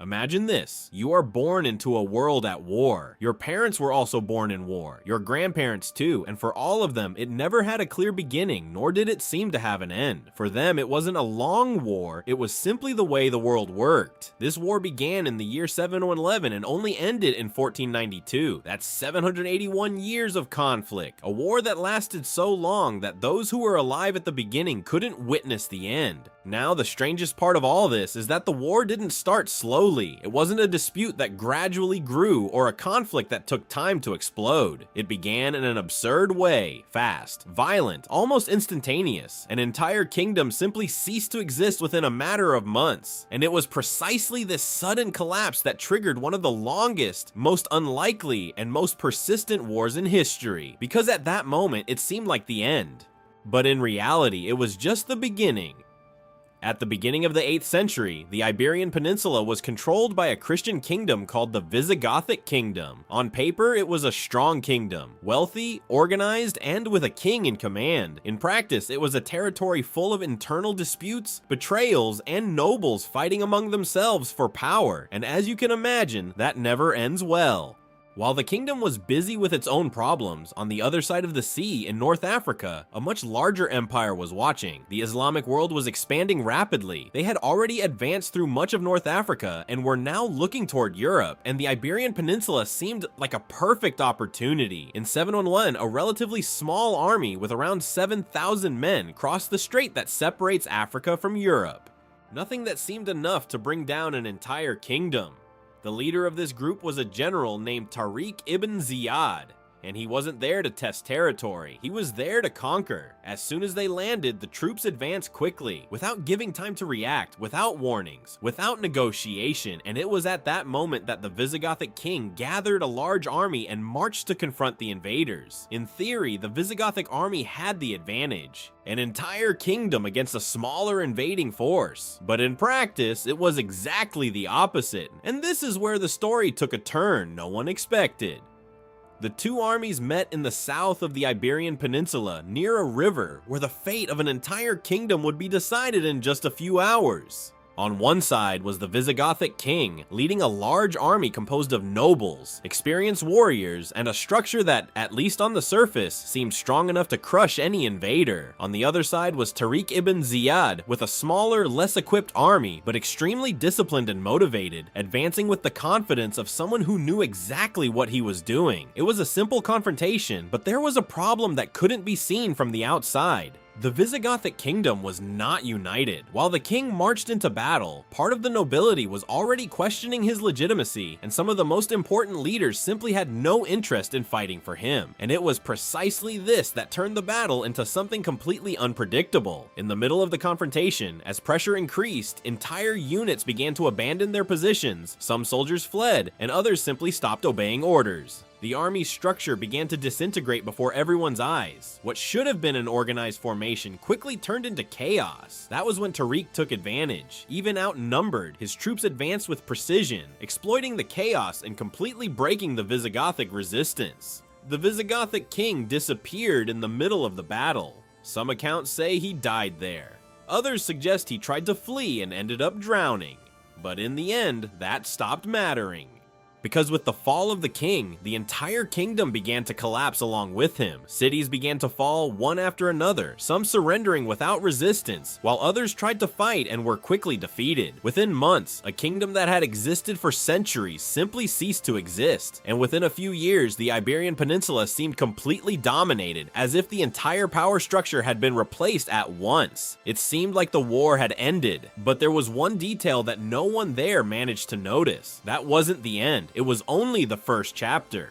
Imagine this. You are born into a world at war. Your parents were also born in war. Your grandparents too, and for all of them, it never had a clear beginning, nor did it seem to have an end. For them, it wasn't a long war, it was simply the way the world worked. This war began in the year 711 and only ended in 1492. That's 781 years of conflict. A war that lasted so long that those who were alive at the beginning couldn't witness the end. Now, the strangest part of all this is that the war didn't start slowly. It wasn't a dispute that gradually grew or a conflict that took time to explode. It began in an absurd way, fast, violent, almost instantaneous. An entire kingdom simply ceased to exist within a matter of months. And it was precisely this sudden collapse that triggered one of the longest, most unlikely, and most persistent wars in history. Because at that moment, it seemed like the end. But in reality, it was just the beginning. At the beginning of the 8th century, the Iberian Peninsula was controlled by a Christian kingdom called the Visigothic Kingdom. On paper, it was a strong kingdom, wealthy, organized, and with a king in command. In practice, it was a territory full of internal disputes, betrayals, and nobles fighting among themselves for power, and as you can imagine, that never ends well. While the kingdom was busy with its own problems, on the other side of the sea in North Africa, a much larger empire was watching. The Islamic world was expanding rapidly. They had already advanced through much of North Africa and were now looking toward Europe, and the Iberian Peninsula seemed like a perfect opportunity. In 711, a relatively small army with around 7,000 men crossed the strait that separates Africa from Europe. Nothing that seemed enough to bring down an entire kingdom. The leader of this group was a general named Tariq ibn Ziyad, and he wasn't there to test territory, he was there to conquer. As soon as they landed, the troops advanced quickly, without giving time to react, without warnings, without negotiation, and it was at that moment that the Visigothic king gathered a large army and marched to confront the invaders. In theory, the Visigothic army had the advantage, an entire kingdom against a smaller invading force. But in practice, it was exactly the opposite, and this is where the story took a turn no one expected. The two armies met in the south of the Iberian Peninsula, near a river, where the fate of an entire kingdom would be decided in just a few hours. On one side was the Visigothic king, leading a large army composed of nobles, experienced warriors, and a structure that, at least on the surface, seemed strong enough to crush any invader. On the other side was Tariq ibn Ziyad, with a smaller, less equipped army, but extremely disciplined and motivated, advancing with the confidence of someone who knew exactly what he was doing. It was a simple confrontation, but there was a problem that couldn't be seen from the outside. The Visigothic kingdom was not united. While the king marched into battle, part of the nobility was already questioning his legitimacy, and some of the most important leaders simply had no interest in fighting for him. And it was precisely this that turned the battle into something completely unpredictable. In the middle of the confrontation, as pressure increased, entire units began to abandon their positions, some soldiers fled, and others simply stopped obeying orders. The army's structure began to disintegrate before everyone's eyes. What should have been an organized formation quickly turned into chaos. That was when Tariq took advantage. Even outnumbered, his troops advanced with precision, exploiting the chaos and completely breaking the Visigothic resistance. The Visigothic king disappeared in the middle of the battle. Some accounts say he died there. Others suggest he tried to flee and ended up drowning. But in the end, that stopped mattering. Because with the fall of the king, the entire kingdom began to collapse along with him. Cities began to fall one after another, some surrendering without resistance, while others tried to fight and were quickly defeated. Within months, a kingdom that had existed for centuries simply ceased to exist, and within a few years, the Iberian Peninsula seemed completely dominated, as if the entire power structure had been replaced at once. It seemed like the war had ended, but there was one detail that no one there managed to notice. That wasn't the end. It was only the first chapter.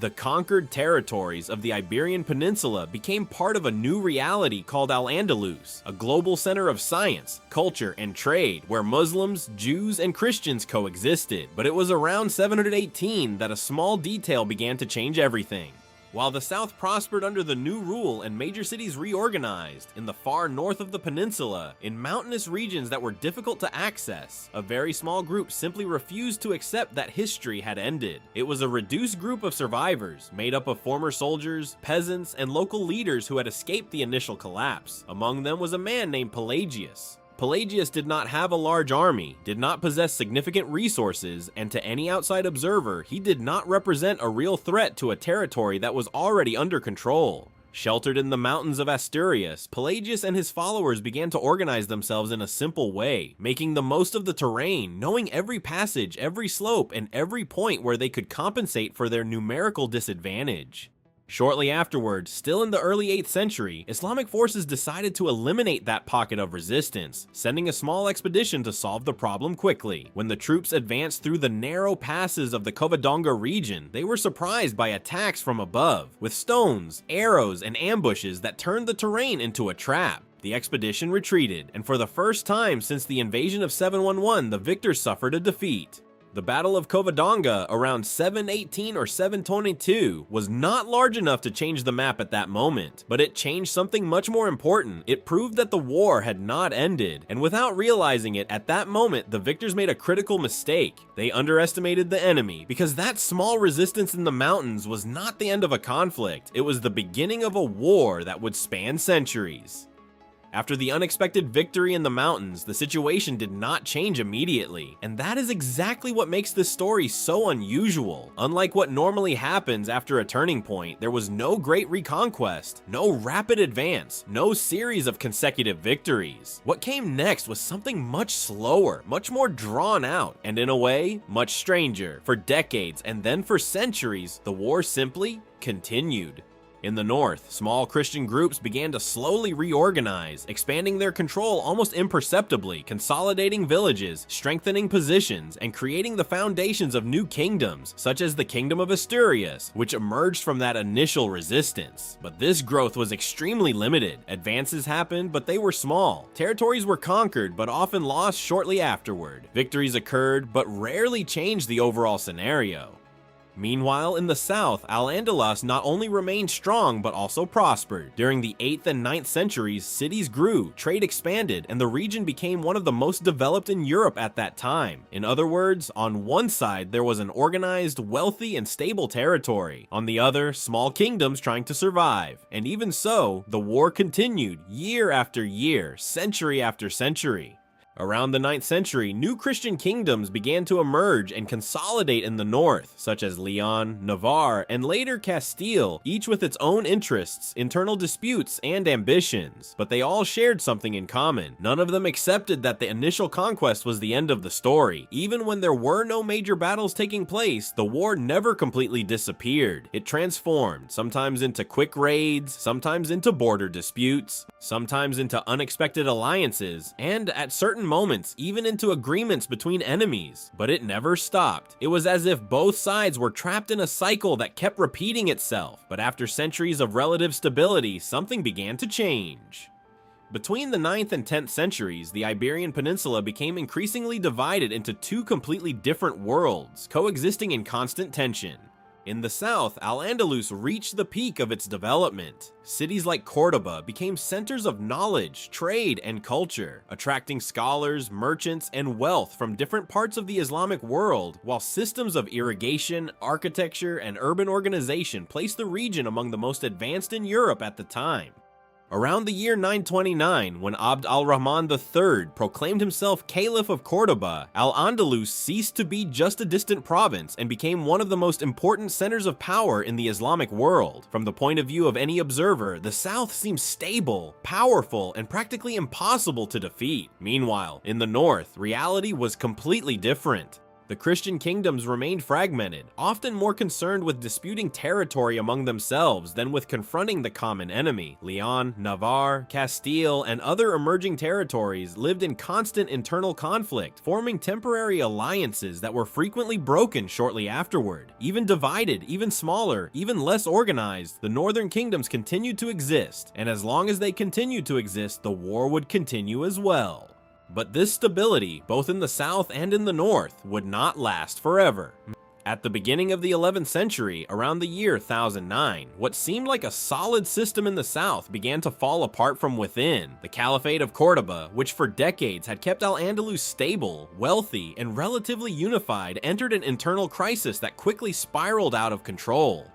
The conquered territories of the Iberian Peninsula became part of a new reality called Al-Andalus, a global center of science, culture, and trade, where Muslims, Jews, and Christians coexisted. But it was around 718 that a small detail began to change everything. While the south prospered under the new rule and major cities reorganized, in the far north of the peninsula, in mountainous regions that were difficult to access, a very small group simply refused to accept that history had ended. It was a reduced group of survivors, made up of former soldiers, peasants, and local leaders who had escaped the initial collapse. Among them was a man named Pelagius. Pelagius did not have a large army, did not possess significant resources, and to any outside observer, he did not represent a real threat to a territory that was already under control. Sheltered in the mountains of Asturias, Pelagius and his followers began to organize themselves in a simple way, making the most of the terrain, knowing every passage, every slope, and every point where they could compensate for their numerical disadvantage. Shortly afterward, still in the early 8th century, Islamic forces decided to eliminate that pocket of resistance, sending a small expedition to solve the problem quickly. When the troops advanced through the narrow passes of the Covadonga region, they were surprised by attacks from above, with stones, arrows, and ambushes that turned the terrain into a trap. The expedition retreated, and for the first time since the invasion of 711, the victors suffered a defeat. The Battle of Covadonga around 718 or 722 was not large enough to change the map at that moment, but it changed something much more important. It proved that the war had not ended, and without realizing it, at that moment, the victors made a critical mistake. They underestimated the enemy, because that small resistance in the mountains was not the end of a conflict. It was the beginning of a war that would span centuries. After the unexpected victory in the mountains, the situation did not change immediately, and that is exactly what makes this story so unusual. Unlike what normally happens after a turning point, there was no great reconquest, no rapid advance, no series of consecutive victories. What came next was something much slower, much more drawn out, and in a way, much stranger. For decades, and then for centuries, the war simply continued. In the north, small Christian groups began to slowly reorganize, expanding their control almost imperceptibly, consolidating villages, strengthening positions, and creating the foundations of new kingdoms, such as the Kingdom of Asturias, which emerged from that initial resistance. But this growth was extremely limited. Advances happened, but they were small. Territories were conquered, but often lost shortly afterward. Victories occurred, but rarely changed the overall scenario. Meanwhile, in the south, Al-Andalus not only remained strong but also prospered. During the 8th and 9th centuries, cities grew, trade expanded, and the region became one of the most developed in Europe at that time. In other words, on one side there was an organized, wealthy, and stable territory. On the other, small kingdoms trying to survive. And even so, the war continued year after year, century after century. Around the 9th century, new Christian kingdoms began to emerge and consolidate in the north, such as Leon, Navarre, and later Castile, each with its own interests, internal disputes, and ambitions. But they all shared something in common. None of them accepted that the initial conquest was the end of the story. Even when there were no major battles taking place, the war never completely disappeared. It transformed, sometimes into quick raids, sometimes into border disputes, sometimes into unexpected alliances, and at certain moments, even into agreements between enemies. But it never stopped. It was as if both sides were trapped in a cycle that kept repeating itself. But after centuries of relative stability, something began to change. Between the 9th and 10th centuries, the Iberian Peninsula became increasingly divided into two completely different worlds, coexisting in constant tension. In the south, Al-Andalus reached the peak of its development. Cities like Cordoba became centers of knowledge, trade, and culture, attracting scholars, merchants, and wealth from different parts of the Islamic world, while systems of irrigation, architecture, and urban organization placed the region among the most advanced in Europe at the time. Around the year 929, when Abd al-Rahman III proclaimed himself Caliph of Cordoba, Al-Andalus ceased to be just a distant province and became one of the most important centers of power in the Islamic world. From the point of view of any observer, the south seems stable, powerful, and practically impossible to defeat. Meanwhile, in the north, reality was completely different. The Christian kingdoms remained fragmented, often more concerned with disputing territory among themselves than with confronting the common enemy. Leon, Navarre, Castile, and other emerging territories lived in constant internal conflict, forming temporary alliances that were frequently broken shortly afterward. Even divided, even smaller, even less organized, the northern kingdoms continued to exist, and as long as they continued to exist, the war would continue as well. But this stability, both in the south and in the north, would not last forever. At the beginning of the 11th century, around the year 1009, what seemed like a solid system in the south began to fall apart from within. The Caliphate of Cordoba, which for decades had kept Al-Andalus stable, wealthy, and relatively unified, entered an internal crisis that quickly spiraled out of control.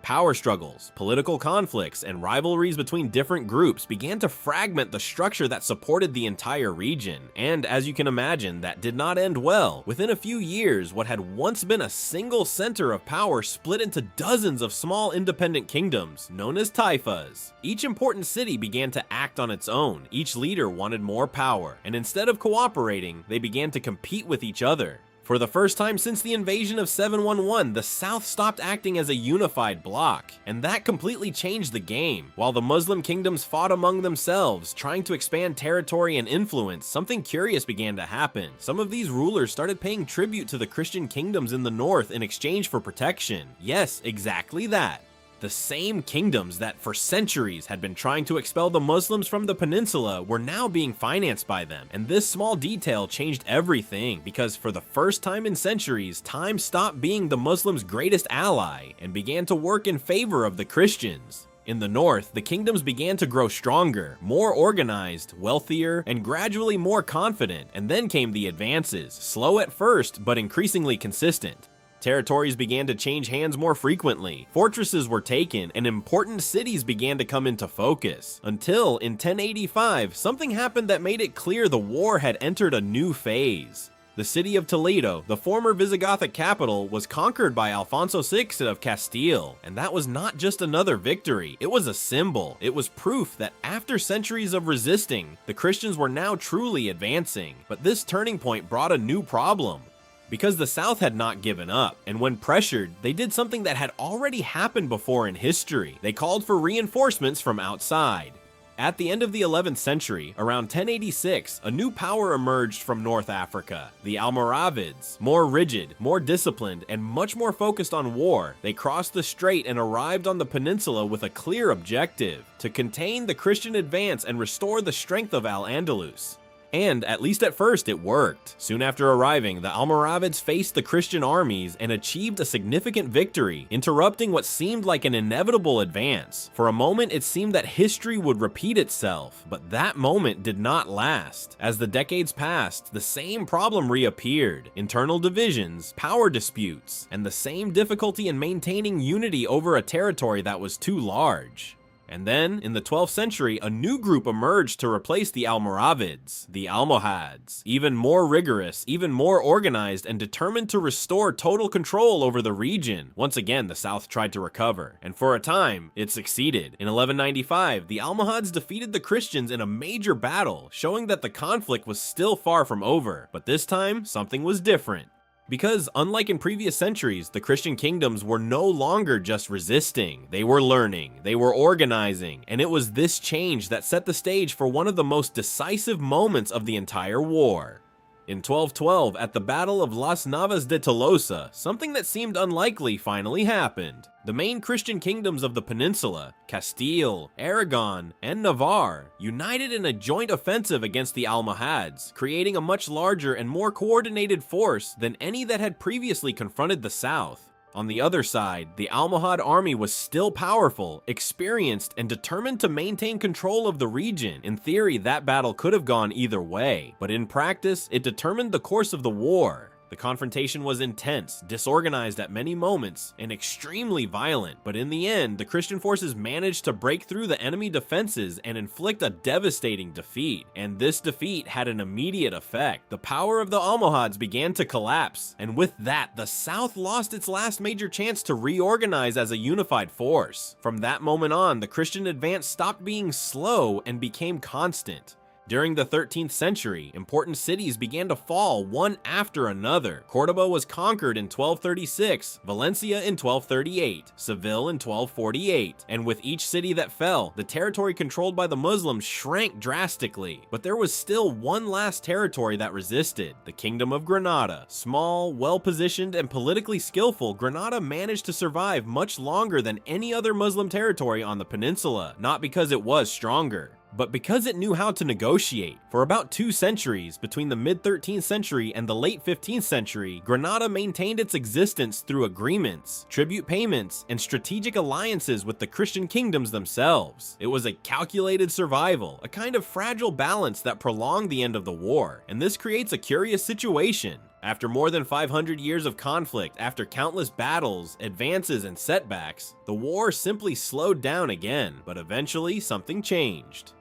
Power struggles, political conflicts, and rivalries between different groups began to fragment the structure that supported the entire region, and as you can imagine, that did not end well. Within a few years, what had once been a single center of power split into dozens of small independent kingdoms, known as taifas. Each important city began to act on its own, each leader wanted more power, and instead of cooperating, they began to compete with each other. For the first time since the invasion of 711, the South stopped acting as a unified bloc, and that completely changed the game. While the Muslim kingdoms fought among themselves, trying to expand territory and influence, something curious began to happen. Some of these rulers started paying tribute to the Christian kingdoms in the north in exchange for protection. Yes, exactly that. The same kingdoms that for centuries had been trying to expel the Muslims from the peninsula were now being financed by them, and this small detail changed everything because for the first time in centuries, time stopped being the Muslims' greatest ally and began to work in favor of the Christians. In the north, the kingdoms began to grow stronger, more organized, wealthier, and gradually more confident, and then came the advances, slow at first but increasingly consistent. Territories began to change hands more frequently, fortresses were taken, and important cities began to come into focus. Until, in 1085, something happened that made it clear the war had entered a new phase. The city of Toledo, the former Visigothic capital, was conquered by Alfonso VI of Castile, and that was not just another victory, it was a symbol. It was proof that after centuries of resisting, the Christians were now truly advancing. But this turning point brought a new problem. Because the South had not given up, and when pressured, they did something that had already happened before in history. They called for reinforcements from outside. At the end of the 11th century, around 1086, a new power emerged from North Africa, the Almoravids. More rigid, more disciplined, and much more focused on war, they crossed the strait and arrived on the peninsula with a clear objective: to contain the Christian advance and restore the strength of Al-Andalus. And, at least at first, it worked. Soon after arriving, the Almoravids faced the Christian armies and achieved a significant victory, interrupting what seemed like an inevitable advance. For a moment, it seemed that history would repeat itself, but that moment did not last. As the decades passed, the same problem reappeared: internal divisions, power disputes, and the same difficulty in maintaining unity over a territory that was too large. And then, in the 12th century, a new group emerged to replace the Almoravids, the Almohads. Even more rigorous, even more organized, and determined to restore total control over the region. Once again, the South tried to recover, and for a time, it succeeded. In 1195, the Almohads defeated the Christians in a major battle, showing that the conflict was still far from over. But this time, something was different. Because, unlike in previous centuries, the Christian kingdoms were no longer just resisting, they were learning, they were organizing, and it was this change that set the stage for one of the most decisive moments of the entire war. In 1212, at the Battle of Las Navas de Tolosa, something that seemed unlikely finally happened. The main Christian kingdoms of the peninsula, Castile, Aragon, and Navarre, united in a joint offensive against the Almohads, creating a much larger and more coordinated force than any that had previously confronted the South. On the other side, the Almohad army was still powerful, experienced, and determined to maintain control of the region. In theory, that battle could have gone either way, but in practice, it determined the course of the war. The confrontation was intense, disorganized at many moments, and extremely violent, but in the end, the Christian forces managed to break through the enemy defenses and inflict a devastating defeat. And this defeat had an immediate effect. The power of the Almohads began to collapse, and with that, the South lost its last major chance to reorganize as a unified force. From that moment on, the Christian advance stopped being slow and became constant. During the 13th century, important cities began to fall one after another. Córdoba was conquered in 1236, Valencia in 1238, Seville in 1248, and with each city that fell, the territory controlled by the Muslims shrank drastically. But there was still one last territory that resisted: the Kingdom of Granada. Small, well-positioned, and politically skillful, Granada managed to survive much longer than any other Muslim territory on the peninsula, not because it was stronger, but because it knew how to negotiate. For about 2 centuries, between the mid-13th century and the late 15th century, Granada maintained its existence through agreements, tribute payments, and strategic alliances with the Christian kingdoms themselves. It was a calculated survival, a kind of fragile balance that prolonged the end of the war, and this creates a curious situation. After more than 500 years of conflict, after countless battles, advances, and setbacks, the war simply slowed down again, but eventually something changed.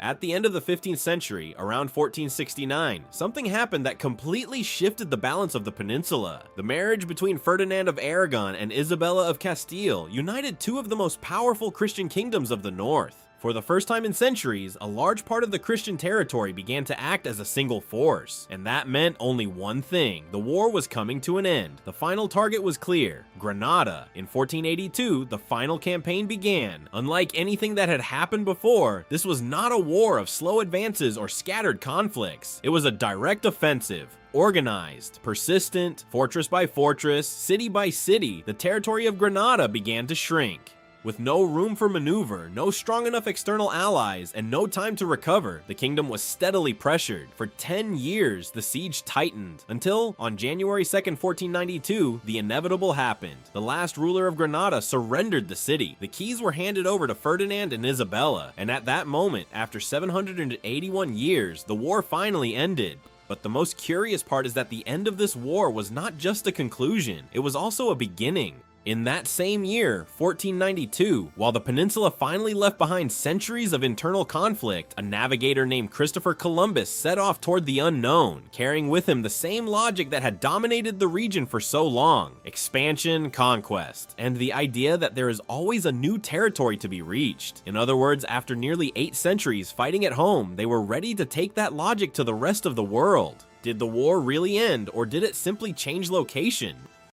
At the end of the 15th century, around 1469, something happened that completely shifted the balance of the peninsula. The marriage between Ferdinand of Aragon and Isabella of Castile united two of the most powerful Christian kingdoms of the north. For the first time in centuries, a large part of the Christian territory began to act as a single force, and that meant only one thing: the war was coming to an end. The final target was clear: Granada. In 1482, the final campaign began. Unlike anything that had happened before, this was not a war of slow advances or scattered conflicts. It was a direct offensive. Organized, persistent, fortress by fortress, city by city, the territory of Granada began to shrink. With no room for maneuver, no strong enough external allies, and no time to recover, the kingdom was steadily pressured. For 10 years, the siege tightened, until, on January 2nd, 1492, the inevitable happened. The last ruler of Granada surrendered the city. The keys were handed over to Ferdinand and Isabella, and at that moment, after 781 years, the war finally ended. But the most curious part is that the end of this war was not just a conclusion, it was also a beginning. In that same year, 1492, while the peninsula finally left behind centuries of internal conflict, a navigator named Christopher Columbus set off toward the unknown, carrying with him the same logic that had dominated the region for so long: expansion, conquest, and the idea that there is always a new territory to be reached. In other words, after nearly 8 centuries fighting at home, they were ready to take that logic to the rest of the world. Did the war really end, or did it simply change location?